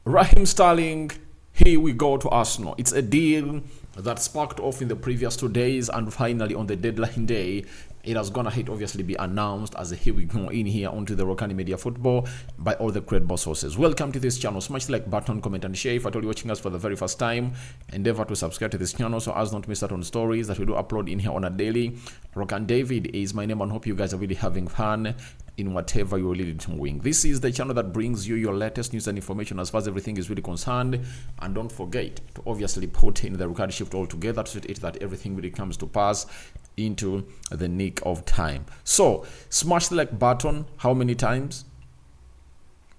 Raheem Sterling, here we go to Arsenal. It's a deal that sparked off in the previous 2 days, and finally on the deadline day, it has gonna hit obviously be announced as a here we go in here onto the Rokani Media Football by all the credible sources. Welcome to this channel. Smash the like button, comment and share. If at all you're watching us for the very first time, endeavor to subscribe to this channel so as not to miss out on stories that we do upload in here on a daily. Rokani David is my name, and hope you guys are really having fun in whatever you're really doing. This is the channel that brings you your latest news and information as far as everything is really concerned. And don't forget to obviously put in the record shift all together to see that everything really comes to pass into the nick of time. So smash the like button. How many times?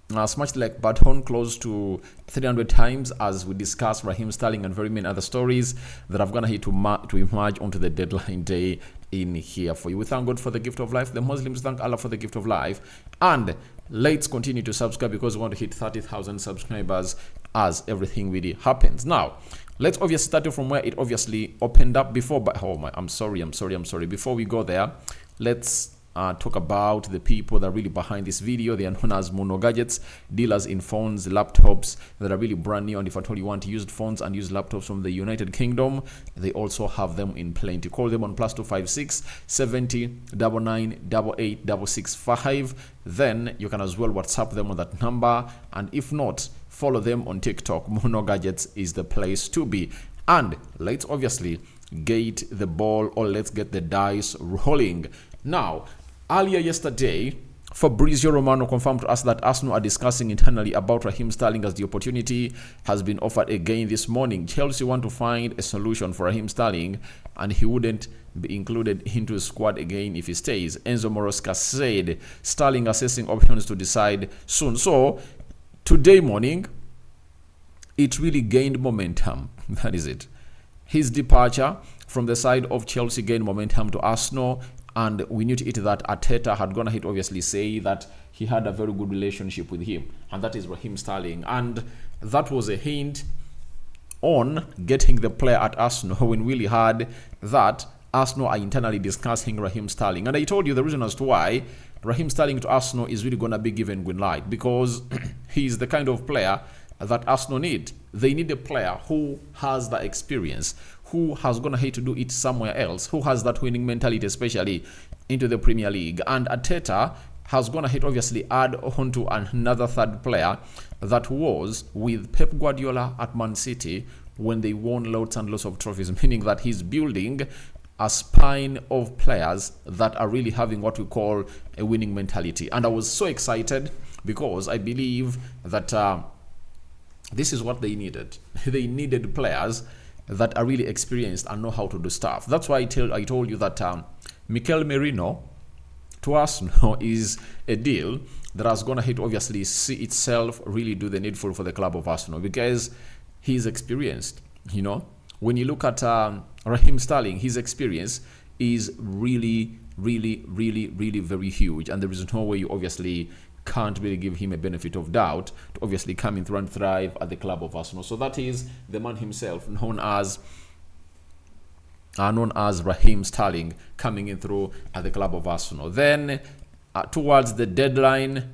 Smash the like button close to 300 times as we discuss Raheem Sterling and very many other stories that I've gonna hit to emerge onto the deadline day in here for you. We thank God for the gift of life. The Muslims thank Allah for the gift of life. And let's continue to subscribe because we want to hit 30,000 subscribers as everything really happens. Now, let's obviously start from where it obviously opened up before. But oh my, I'm sorry. Before we go there, let's talk about the people that are really behind this video. They are known as Mono Gadgets, dealers in phones, laptops that are really brand new. And if at all you want used phones and used laptops from the United Kingdom, they also have them in plenty. Call them on +256 70 99 88 665. Then you can as well WhatsApp them on that number. And if not, follow them on TikTok. Mono Gadgets is the place to be. And let's obviously get the ball, or let's get the dice rolling. Now, earlier yesterday, Fabrizio Romano confirmed to us that Arsenal are discussing internally about Raheem Sterling as the opportunity has been offered again this morning. Chelsea want to find a solution for Raheem Sterling, and he wouldn't be included into the squad again if he stays. Enzo Moroska said Sterling assessing options to decide soon. So, today morning, it really gained momentum. That is it. His departure from the side of Chelsea gained momentum to Arsenal. And we knew to it that Arteta had gone ahead obviously say that he had a very good relationship with him, and that is Raheem Sterling. And that was a hint on getting the player at Arsenal when we really heard that Arsenal are internally discussing Raheem Sterling. And I told you the reason as to why Raheem Sterling to Arsenal is really going to be given green light, because he's the kind of player that Arsenal need. They need a player who has the experience, who has gonna hate to do it somewhere else, who has that winning mentality, especially into the Premier League. And Arteta has gonna hate obviously add on to another third player that was with Pep Guardiola at Man City when they won lots and lots of trophies, meaning that he's building a spine of players that are really having what we call a winning mentality. And I was so excited because I believe that this is what they needed. They needed players that are really experienced and know how to do stuff. That's why I told you that Mikel Merino to Arsenal is a deal that has gonna hit obviously see itself really do the needful for the club of Arsenal, because he's experienced. You know, when you look at Raheem Sterling, his experience is really very huge, and there is no way you obviously can't really give him a benefit of doubt to obviously come in through and thrive at the club of Arsenal. So that is the man himself, known as Raheem Sterling, coming in through at the club of Arsenal. Then towards the deadline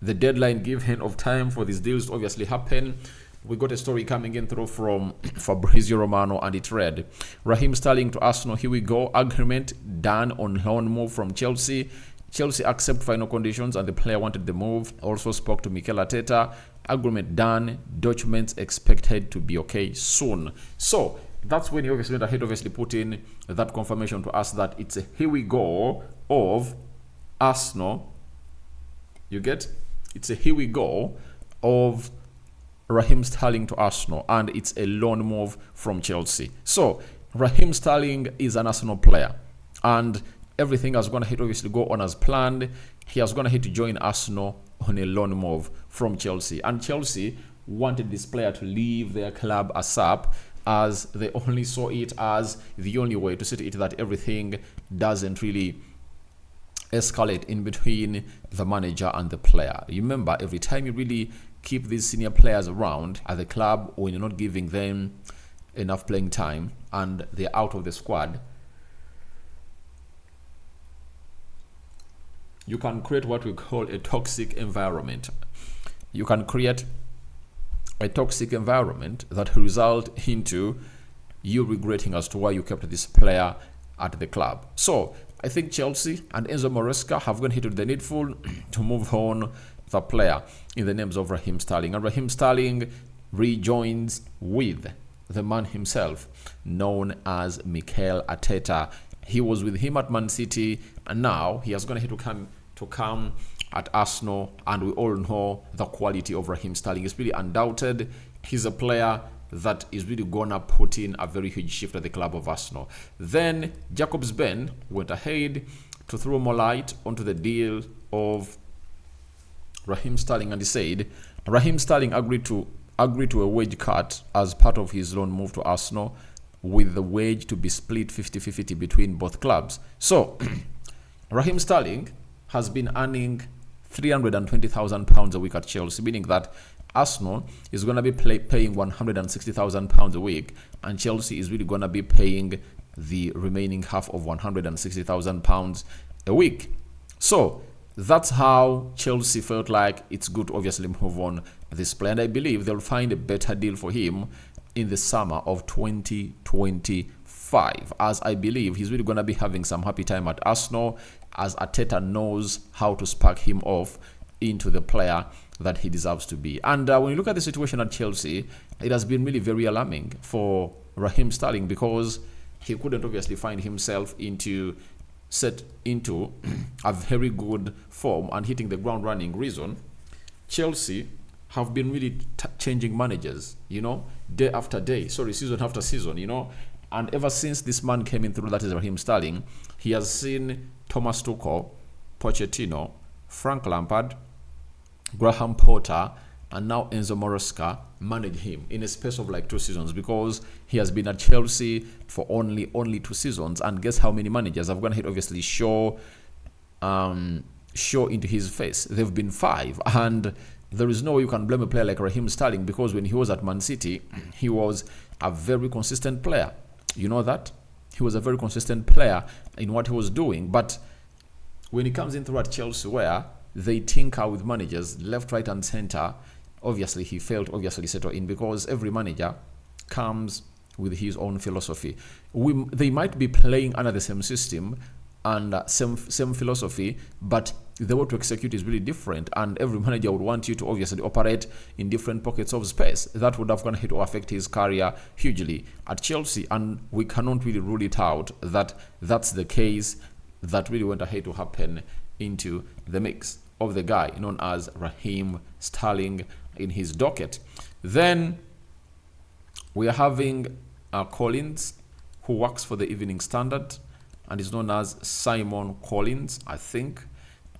given of time for these deals to obviously happen, we got a story coming in through from Fabrizio Romano, and it read, Raheem Sterling to Arsenal, here we go, agreement done on loan move from Chelsea. Chelsea accept final conditions and the player wanted the move. Also spoke to Mikel Arteta. Agreement done. Documents expected to be okay soon. So that's when he obviously put in that confirmation to us that it's a here we go of Arsenal. You get? It's a here we go of Raheem Sterling to Arsenal, and it's a loan move from Chelsea. So Raheem Sterling is an Arsenal player, and everything has going to obviously go on as planned. He has going to join Arsenal on a loan move from Chelsea, and Chelsea wanted this player to leave their club ASAP, as they only saw it as the only way to see it that everything doesn't really escalate in between the manager and the player. Remember, every time you really keep these senior players around at the club, when you're not giving them enough playing time and they're out of the squad, you can create what we call a toxic environment. You can create a toxic environment that will result into you regretting as to why you kept this player at the club. So I think Chelsea and Enzo Maresca have gone hit with the needful to move on the player in the names of Raheem Sterling. And Raheem Sterling rejoins with the man himself, known as Mikel Arteta. He was with him at Man City, and now he has gone ahead to come at Arsenal, and we all know the quality of Raheem Sterling. It's really undoubted. He's a player that is really gonna put in a very huge shift at the club of Arsenal. Then Jacobs Ben went ahead to throw more light onto the deal of Raheem Sterling, and he said Raheem Sterling agreed to a wage cut as part of his loan move to Arsenal, with the wage to be split 50-50 between both clubs. So Raheem Sterling has been earning £320,000 a week at Chelsea, meaning that Arsenal is going to be paying £160,000 a week, and Chelsea is really going to be paying the remaining half of £160,000 a week. So that's how Chelsea felt like it's good to obviously move on this player, and I believe they'll find a better deal for him in the summer of 2025, as I believe he's really going to be having some happy time at Arsenal, as Arteta knows how to spark him off into the player that he deserves to be. And when you look at the situation at Chelsea, it has been really very alarming for Raheem Sterling, because he couldn't obviously find himself set into a very good form and hitting the ground running. Reason, Chelsea have been really changing managers, day after day, season after season, and ever since this man came in through, that is Raheem Sterling, he has seen Thomas Tuchel, Pochettino, Frank Lampard, Graham Potter, and now Enzo Maresca manage him in a space of like 2 seasons, because he has been at Chelsea for only 2 seasons. And guess how many managers have gone ahead obviously show into his face? They've been 5, and there is no way you can blame a player like Raheem Sterling, because when he was at Man City, he was a very consistent player. You know that? He was a very consistent player in what he was doing. But when he comes in through at Chelsea, where they tinker with managers left, right, and center, obviously he failed to obviously settle in, because every manager comes with his own philosophy. They might be playing under the same system and same philosophy, but the way to execute is really different, and every manager would want you to obviously operate in different pockets of space. That would have gone ahead to affect his career hugely at Chelsea, and we cannot really rule it out that that's the case that really went ahead to happen into the mix of the guy known as Raheem Sterling in his docket. Then we are having Collins, who works for the Evening Standard and is known as Simon Collins, I think,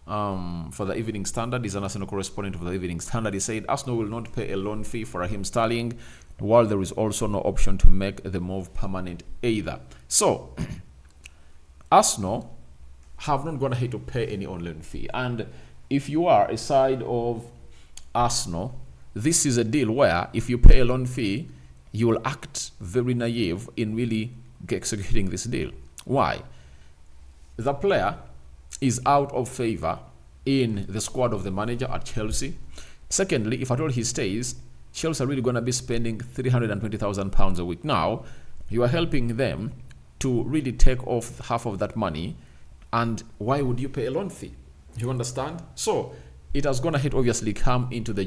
for the Evening Standard. He's an Arsenal correspondent of the Evening Standard. He said Arsenal will not pay a loan fee for Raheem Sterling, while there is also no option to make the move permanent either. So Arsenal have not gone ahead to pay any on-loan fee, and if you are a side of Arsenal, this is a deal where if you pay a loan fee, you will act very naive in really executing this deal. Why? The player is out of favor in the squad of the manager at Chelsea. Secondly, if at all he stays, Chelsea are really going to be spending £320,000 a week. Now, you are helping them to really take off half of that money, and why would you pay a loan fee? You understand? So it has gone ahead obviously come into the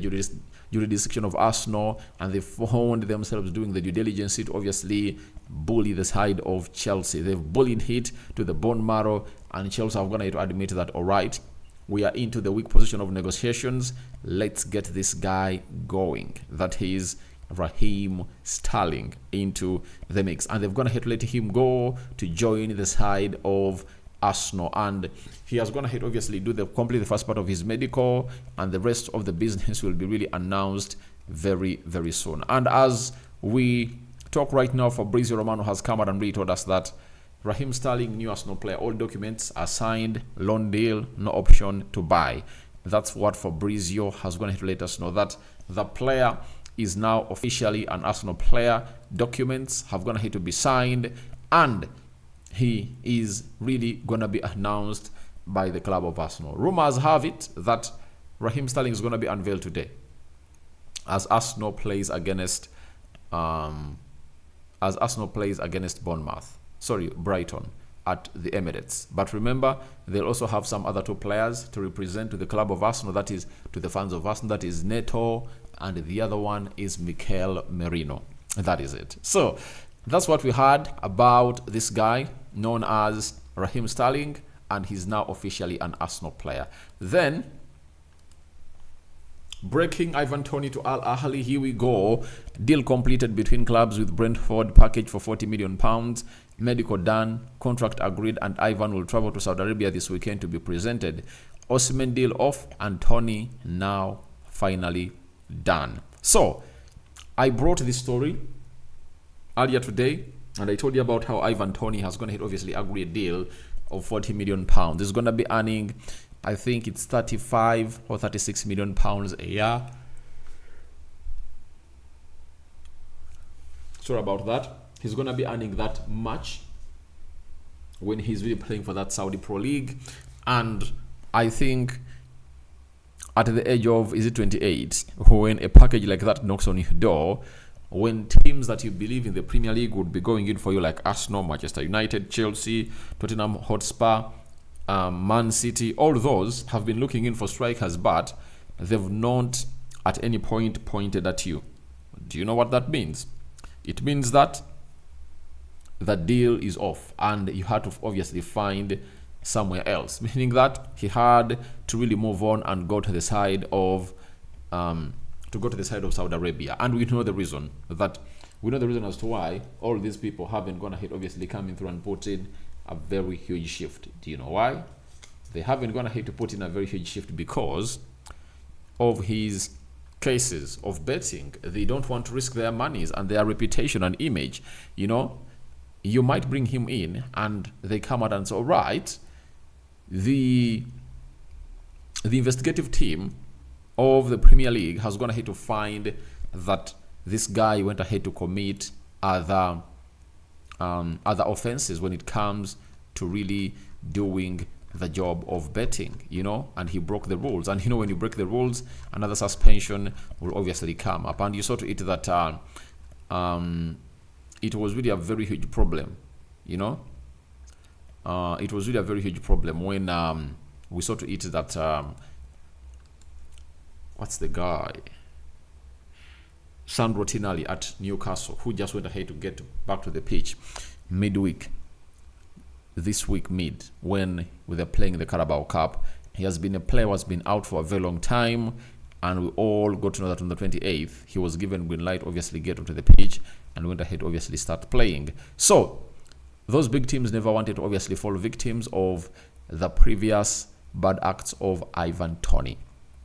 jurisdiction of Arsenal, and they found themselves doing the due diligence to obviously bully the side of Chelsea. They've bullied it to the bone marrow, and Chelsea have gone ahead to admit that, all right, we are into the weak position of negotiations. Let's get this guy going. That is Raheem Sterling into the mix, and they've gone ahead to let him go to join the side of Arsenal, and he has gone ahead obviously do complete the first part of his medical, and the rest of the business will be really announced very, very soon. And as we talk right now, Fabrizio Romano has come out and really told us that Raheem Sterling, new Arsenal player, all documents are signed, loan deal, no option to buy. That's what Fabrizio has gone ahead to let us know, that the player is now officially an Arsenal player. Documents have gone ahead to be signed, and he is really going to be announced by the club of Arsenal. Rumors have it that Raheem Sterling is going to be unveiled today. as Arsenal plays against Bournemouth. Sorry, Brighton at the Emirates. But remember, they'll also have some other 2 players to represent to the club of Arsenal, that is to the fans of Arsenal, that is Neto, and the other one is Mikel Merino. That is it. So that's what we heard about this guy known as Raheem Sterling, and he's now officially an Arsenal player. Then, breaking Ivan Toney to Al Ahli. Here we go. Deal completed between clubs with Brentford. Package for £40 million. Medical done. Contract agreed. And Ivan will travel to Saudi Arabia this weekend to be presented. Osimhen deal off. And Toney now finally done. So, I brought this story earlier today. And I told you about how Ivan Toney has gone ahead, obviously, agree a deal of £40 million. He's going to be earning, I think it's 35 or 36 million pounds a year. Sorry about that. He's going to be earning that much when he's really playing for that Saudi Pro League. And I think at the age of, is it 28, when a package like that knocks on your door, when teams that you believe in the Premier League would be going in for you, like Arsenal, Manchester United, Chelsea, Tottenham Hotspur, Man City, all those have been looking in for strikers, but they've not at any point pointed at you. Do you know what that means? It means that the deal is off and you had to obviously find somewhere else, meaning that he had to really move on and go to the side of Saudi Arabia. And we know the reason as to why all these people haven't gone ahead, obviously coming through and put in a very huge shift. Do you know why? They haven't gone ahead to put in a very huge shift because of his cases of betting. They don't want to risk their monies and their reputation and image. You know, you might bring him in and they come out and say, all right, the investigative team of the Premier League has gone ahead to find that this guy went ahead to commit other offenses when it comes to really doing the job of betting, you know, and he broke the rules. And you know, when you break the rules, another suspension will obviously come up. And you saw to it that it was really a very huge problem, you know. It was really a very huge problem when we saw to it that what's the guy? Sandro Tonali at Newcastle, who just went ahead to get back to the pitch midweek, this week when they're playing the Carabao Cup. He has been a player who has been out for a very long time, and we all got to know that on the 28th, he was given green light, obviously get onto the pitch, and went ahead, obviously start playing. So, those big teams never wanted to obviously fall victims of the previous bad acts of Ivan Toney.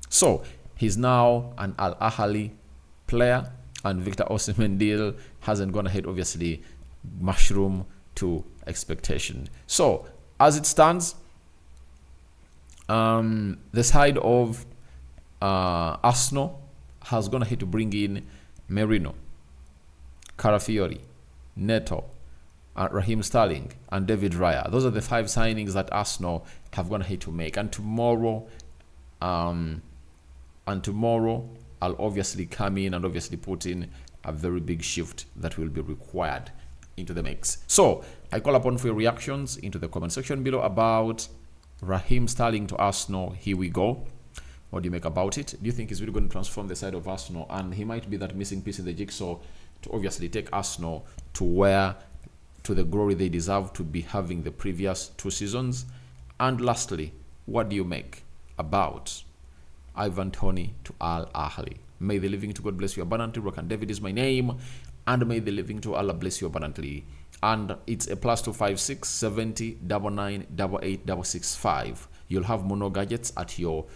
So, he's now an Al Ahli player, and Victor Osimhen deal hasn't gone ahead, obviously mushroom to expectation. So as it stands, the side of Arsenal has gone ahead to bring in Merino, Carafiori, Neto, Raheem Sterling, and David Raya. Those are the 5 signings that Arsenal have gone ahead to make. And tomorrow I'll obviously come in and obviously put in a very big shift that will be required into the mix. So I call upon for your reactions into the comment section below about Raheem Sterling to Arsenal. Here we go. What do you make about it? Do you think he's really going to transform the side of Arsenal, and he might be that missing piece in the jigsaw to obviously take Arsenal to the glory they deserve to be having the previous 2 seasons? And lastly, what do you make about Ivan Toney to Al Ahli? May the living to God bless you abundantly. Rokani David is my name, and may the living to Allah bless you abundantly. And it's a +256 70 99 88 665. You'll have mono gadgets at your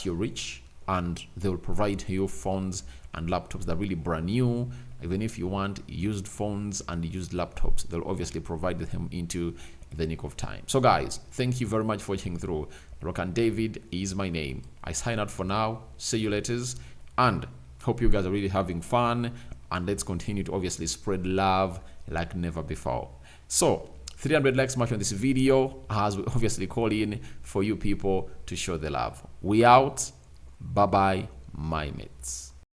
reach, and they will provide you phones and laptops that are really brand new. Even if you want used phones and used laptops, they'll obviously provide them into the nick of time. So guys, thank you very much for watching through. Rokani David is my name. I sign out for now. See you later, and hope you guys are really having fun, and let's continue to obviously spread love like never before. So 300 likes much on this video as we obviously call in for you people to show the love. We out. Bye bye, my mates.